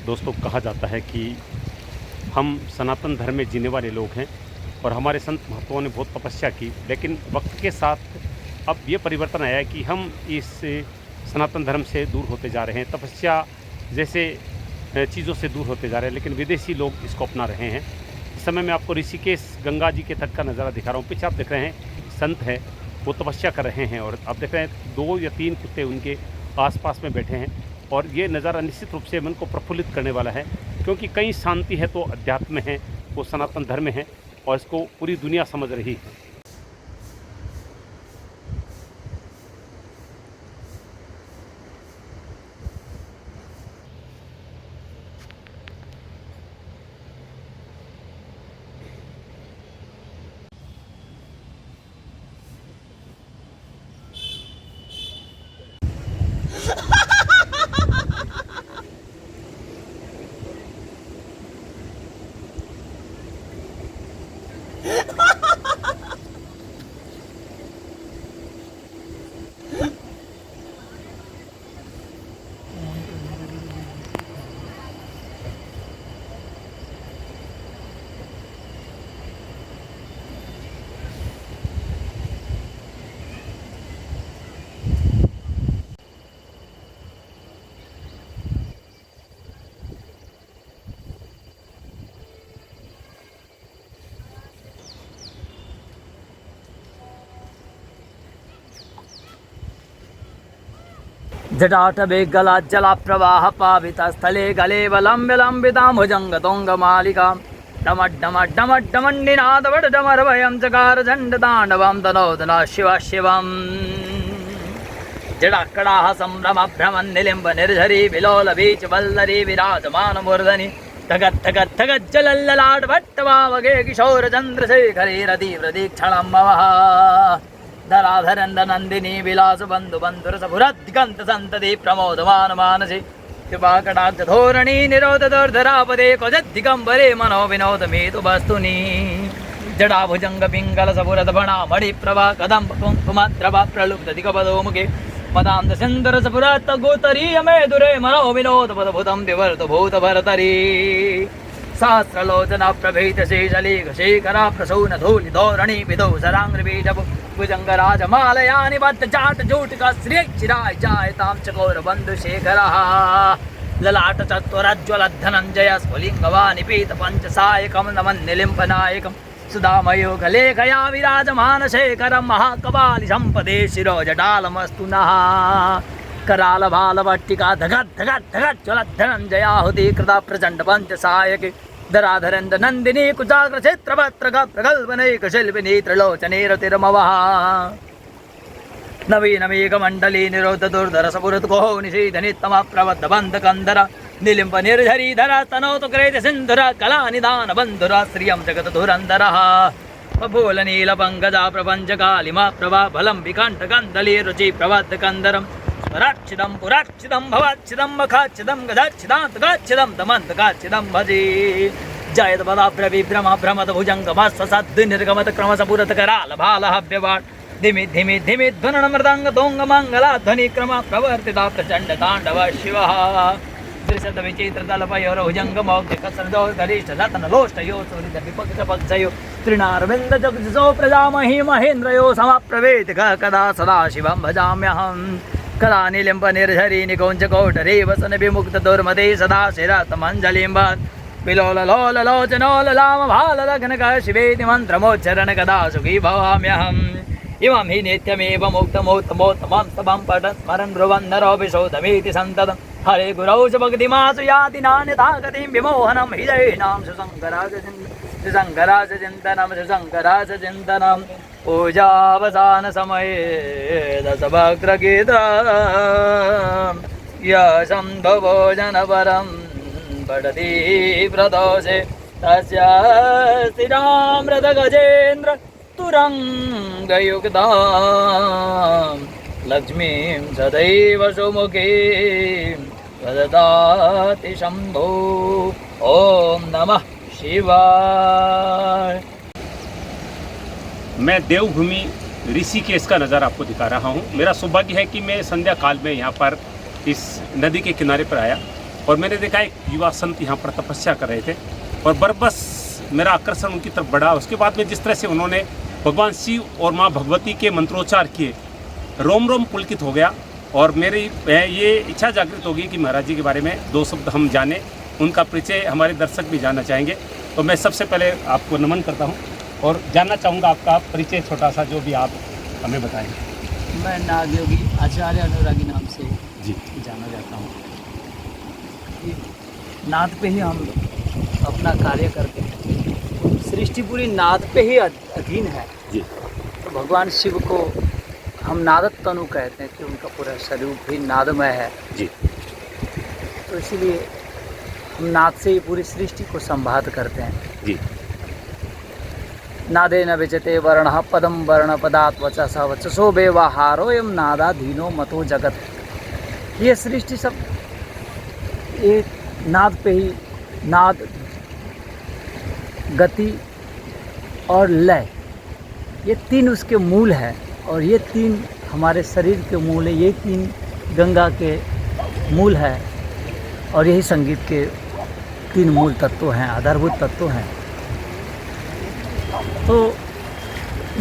दोस्तों, कहा जाता है कि हम सनातन धर्म में जीने वाले लोग हैं और हमारे संत महात्माओं ने बहुत तपस्या की, लेकिन वक्त के साथ अब ये परिवर्तन आया है कि हम इस सनातन धर्म से दूर होते जा रहे हैं, तपस्या जैसे चीज़ों से दूर होते जा रहे हैं, लेकिन विदेशी लोग इसको अपना रहे हैं। इस समय मैं आपको ऋषिकेश गंगा जी के तट का नज़ारा दिखा रहा हूँ। पीछे आप देख रहे हैं संत हैं, वो तपस्या कर रहे हैं और आप देख रहे हैं 2 या 3 कुत्ते उनके आसपास में बैठे हैं और ये नज़ारा निश्चित रूप से मन को प्रफुल्लित करने वाला है, क्योंकि कहीं शांति है तो अध्यात्म है, वो सनातन धर्म है और इसको पूरी दुनिया समझ रही है। जटाटवे गलाज्जला प्रवाह पावित स्थले गले वलम्बितां भुजङ्गतुङ्गमालिकां डमड्डमड्डमड्डमण्डिनादवडमरभयं चकार झण्डताण्डवं तनोदना शिव शिवम् जडाकडाः सम्भ्रमभ्रमन् निलिम्ब निर्झरी विलोलबीच वल्लरी विराजमानमूर्धनि तगज्जलल्ललाटभट्टवावगे किशोरचन्द्रशेखरे रतिव्रदीक्षणं मवः धराधरन्द नन्दिनी विलास बन्धु बन्धुरसपुरद्गन्त सन्तति प्रमोदमान मानसि कृपाकटाक्ष धोरणी निरोध दुर्धरापदे क्वचिद्दिगम्बरे मनो विनोदमेतु वस्तुनि जडाभुजङ्ग पिङ्गल सपुरत बणा मणिप्रभा कदम्ब कुङ्कुमद्रवा प्रलुब्ध दिगपदोमुखे मदान्त सिन्दर सपुरत गोतरीय मे दुरे मनो विनोद पदभुतं विवर्त भूत भरतरी सहस्रलोचना प्रभेत शेषलेख शेखरा प्रसून धूलि धोरणी विदो सराङ्ग्रबीजपु भुजङ्गराजमालयानि बद्ध चाट जूटका श्रियचिराय जायतां चकोर बन्धु शेखरः ललाट चत्वरज्ज्वल धनञ्जय स्फुलिङ्गवानि पीत पञ्चसायकं नमन् निलिम्पनायकं सुधामयो लेखया विराजमान शेखरं महाकपालि सम्पदे शिरो जटालमस्तु नः कराल भाल भट्टिका धगत् धगत् धगत् ज्वलत् धनञ्जयाहुति कृता प्रचण्ड पञ्चसायके धराधरन्द नन्दिनी कुचाग्र क्षेत्रभत्र प्रगल्भनैक शिल्पिनी त्रिलोचने रतिर्मवः नवीनमेघ मण्डली निरोध दुर्धर सपुरत कोहो निषीधनित्तम प्रबद्ध बन्ध कंधर निलिम्ब निर्झरीधर तनोत क्रेत सिन्धुर कला निदान बन्धुर श्रियं जगत धुरन्धरः बभूल नील पंकजा प्रपञ्च कालिमा प्रभा बलं विकण्ठ कन्दली रुचि प्रबद्ध कंदरम् रक्षिदं पुरक्षिदं भवच्छिदं मखाच्छिदं गदाच्छिदान्तकाच्छिदं दमन्तकाच्छिदं भजे जयत पदाभ्रविभ्रम भ्रमद भुजङ्गमस्स सद् निर्गमत क्रमश पुरत कराल भालहव्यवाट् धिमि धिमि धिमि ध्वनन मृदङ्ग दोङ्ग मङ्गला ध्वनि क्रम प्रवर्तिता प्रचण्ड ताण्डव शिवः त्रिशत विचित्र दलपयोर भुजङ्गमौक्तिकसृजो गरिष्ठ रतन लोष्टयो सूरित विपक्ष पक्षयो तृणारविन्द जगजो प्रजामहि महेन्द्रयो समप्रवेद कदा सदा शिवं भजाम्यहम् कला निलिम्ब निर्झरी निकुञ्ज कोटरे वसन विमुक्त दुर्मदे सदा शिरतमञ्जलिं विलोल लोल लोचनोल लाम भाल लग्न शिवेति मन्त्रमोच्चरण कदा सुखी भवाम्यहम् इमं हि नित्यमेव मुक्तमोत्तमोत्तमं स्तवं पठन् स्मरन् ब्रुवन् नरो विशोधमेति सन्ततं हरे गुरौ च भक्तिमासु याति नान्यथा गतिं विमोहनं हृदयेनां सुशङ्कराच चिन्तनं पूजावसान समये दशभग्रगीत यशम्भोजन परं पठति प्रदोषे तस्य स्थिरामृत गजेन्द्र तुरङ्गयुक्तां लक्ष्मीं सदैव सुमुखीं वददाति शम्भो। ओम नमः शिवाय। मैं देवभूमि ऋषिकेश का नज़ारा आपको दिखा रहा हूँ। मेरा सौभाग्य है कि मैं संध्या काल में यहाँ पर इस नदी के किनारे पर आया और मैंने देखा एक युवा संत यहाँ पर तपस्या कर रहे थे और बरबस मेरा आकर्षण उनकी तरफ बढ़ा। उसके बाद में जिस तरह से उन्होंने भगवान शिव और माँ भगवती के मंत्रोच्चार किए, रोम रोम पुलकित हो गया और मेरी ये इच्छा जागृत होगी कि महाराज जी के बारे में दो शब्द हम जाने, उनका परिचय हमारे दर्शक भी जानना चाहेंगे। तो मैं सबसे पहले आपको नमन करता हूँ और जानना चाहूँगा आपका परिचय छोटा सा जो भी आप हमें बताएंगे। मैं नागयोगी आचार्य अनुरागी नाम से जी जाना जाता हूँ। नाद पे ही हम अपना कार्य करते हैं। सृष्टि पूरी नाद पे ही अधीन है। जी। तो भगवान शिव को हम नादत तनु कहते हैं कि उनका पूरा शरीर भी नादमय है। जी। तो इसीलिए हम नाद से ही पूरी सृष्टि को संवाद करते हैं। जी। नादे न विजते वर्ण पदम वर्ण पदात् वचसा वचसो व्यवहारो एवं नादाधीनो मतो जगत। ये सृष्टि सब एक नाद पे ही, नाद, गति और लय, ये तीन उसके मूल है और ये तीन हमारे शरीर के मूल है। ये तीन गंगा के मूल है और यही संगीत के तीन मूल तत्व हैं, आधारभूत तत्व हैं। तो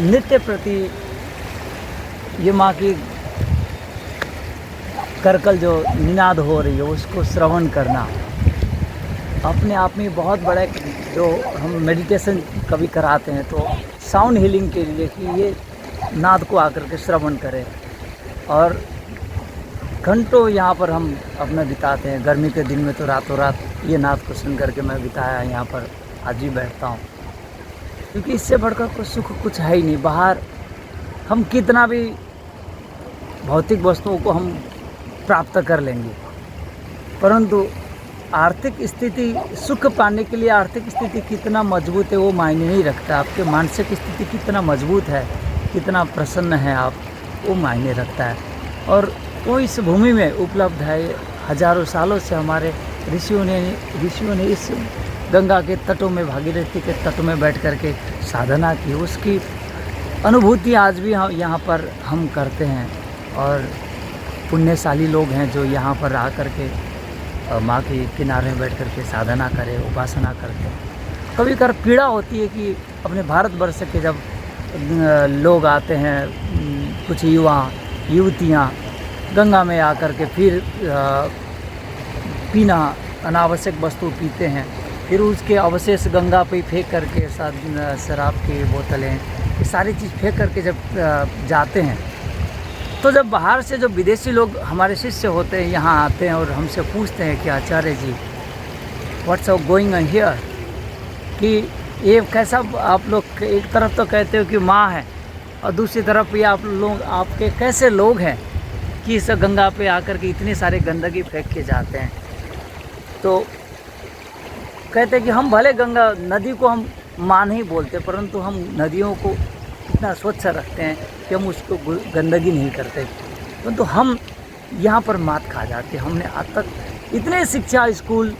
नित्य प्रति ये माँ की करकल जो निनाद हो रही है उसको श्रवण करना अपने आप में बहुत बड़ा एक, जो हम मेडिटेशन कभी कराते हैं तो साउंड हीलिंग के लिए कि ये नाद को आकर के श्रवण करें। और घंटों यहाँ पर हम अपना बिताते हैं। गर्मी के दिन में तो रातों रात ये नाद को सुन करके मैं बिताया यहाँ पर आज भी बैठता हूँ, क्योंकि इससे बढ़कर कोई सुख कुछ है ही नहीं। बाहर हम कितना भी भौतिक वस्तुओं को हम प्राप्त कर लेंगे, परंतु आर्थिक स्थिति, सुख पाने के लिए आर्थिक स्थिति कितना मजबूत है वो मायने नहीं रखता। आपके मानसिक स्थिति कितना मजबूत है, कितना प्रसन्न है आप, वो मायने रखता है। और वो इस भूमि में उपलब्ध है। हजारों सालों से हमारे ऋषियों ने इस गंगा के तटों में, भागीरथी के तटों में बैठ कर के साधना की। उसकी अनुभूति आज भी यहाँ पर हम करते हैं और पुण्यशाली लोग हैं जो यहाँ पर आ कर के माँ के किनारे में बैठ कर के साधना करें, उपासना करते हैं। कभी कभार पीड़ा होती है कि अपने भारतवर्ष के जब लोग आते हैं, कुछ युवा युवतियाँ गंगा में आकर के फिर पीना, अनावश्यक वस्तु पीते हैं, फिर उसके अवशेष गंगा पे फेंक करके, शराब की बोतलें, ये सारी चीज़ फेंक करके जब जाते हैं, तो जब बाहर से जो विदेशी लोग हमारे शिष्य होते हैं यहाँ आते हैं और हमसे पूछते हैं कि आचार्य जी व्हाट्स गोइंग ऑन हियर, कि ये कैसा, आप लोग एक तरफ तो कहते हो कि माँ है और दूसरी तरफ ये आप लोग आपके कैसे लोग हैं कि इस गंगा पे आकर के इतने सारे गंदगी फेंक के जाते हैं। तो कहते हैं कि हम भले गंगा नदी को हम माँ नहीं बोलते, परंतु हम नदियों को इतना स्वच्छ रखते हैं कि हम उसको गंदगी नहीं करते, परंतु हम यहाँ पर मात खा जाते। हमने आज तक इतने शिक्षा स्कूल,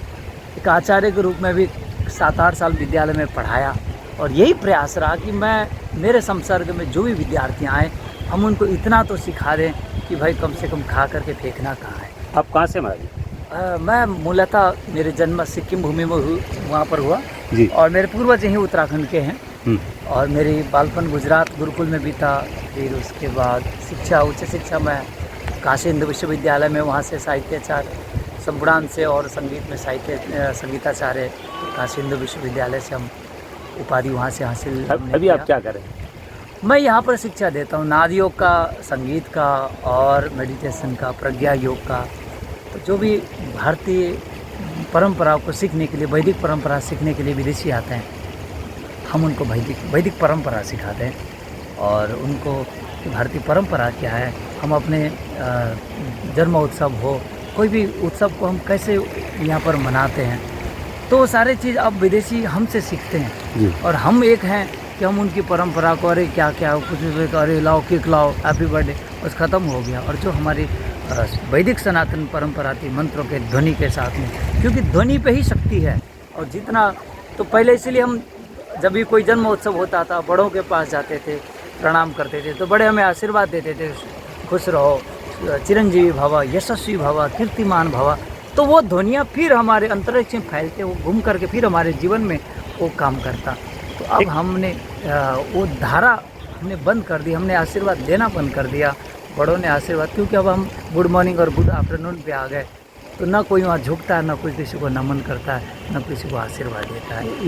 एक आचार्य के रूप में भी 7-8 साल विद्यालय में पढ़ाया और यही प्रयास रहा कि मैं, मेरे संसर्ग में जो भी विद्यार्थी आए, हम उनको इतना तो सिखा दें कि भाई कम से कम खा करके फेंकना कहाँ है। आप कहाँ से महाराज? मैं मूलतः, मेरे जन्म सिक्किम भूमि में वहाँ पर हुआ जी। और मेरे पूर्वज यहीं उत्तराखंड के हैं और मेरी बालपन गुजरात गुरुकुल में बीता। फिर उसके बाद शिक्षा, उच्च शिक्षा मैं काशी हिंदू विश्वविद्यालय में, वहाँ से साहित्याचार्य संपूर्णांत से, और संगीत में संगीताचार्य काशी हिंदू विश्वविद्यालय से हम उपाधि वहाँ से हासिल। अभी आप क्या करें? मैं यहाँ पर शिक्षा देता हूँ नाद योग का, संगीत का और मेडिटेशन का, प्रज्ञा योग का। तो जो भी भारतीय परंपरा को सीखने के लिए, वैदिक परंपरा सीखने के लिए विदेशी आते हैं, हम उनको वैदिक परंपरा सिखाते हैं और उनको भारतीय परंपरा क्या है, हम अपने जन्म उत्सव हो, कोई भी उत्सव को हम कैसे यहाँ पर मनाते हैं, तो वो सारी चीज़ अब विदेशी हमसे सीखते हैं। और हम एक हैं कि हम उनकी परंपरा को, अरे क्या क्या कुछ भी, अरे लाओ केक लाओ, हैप्पी बर्थडे, बस ख़त्म हो गया। और जो हमारी वैदिक सनातन परंपरा थी, मंत्रों के ध्वनि के साथ में, क्योंकि ध्वनि पे ही शक्ति है। और जितना तो पहले, इसीलिए हम जब भी कोई जन्म उत्सव होता था, बड़ों के पास जाते थे, प्रणाम करते थे, तो बड़े हमें आशीर्वाद देते थे, खुश रहो, चिरंजीवी भव, यशस्वी भव, कीर्तिमान भव। तो वो ध्वनियाँ फिर हमारे अंतरिक्ष में फैलते, वो घूम करके फिर हमारे जीवन में वो काम करता। तो अब हमने वो धारा हमने बंद कर दी, हमने आशीर्वाद देना बंद कर दिया, बड़ों ने आशीर्वाद, क्योंकि अब हम गुड मॉर्निंग और गुड आफ्टरनून पे आ गए, तो ना कोई वहाँ झुकता है, ना कोई किसी को नमन करता है, ना किसी को आशीर्वाद देता है।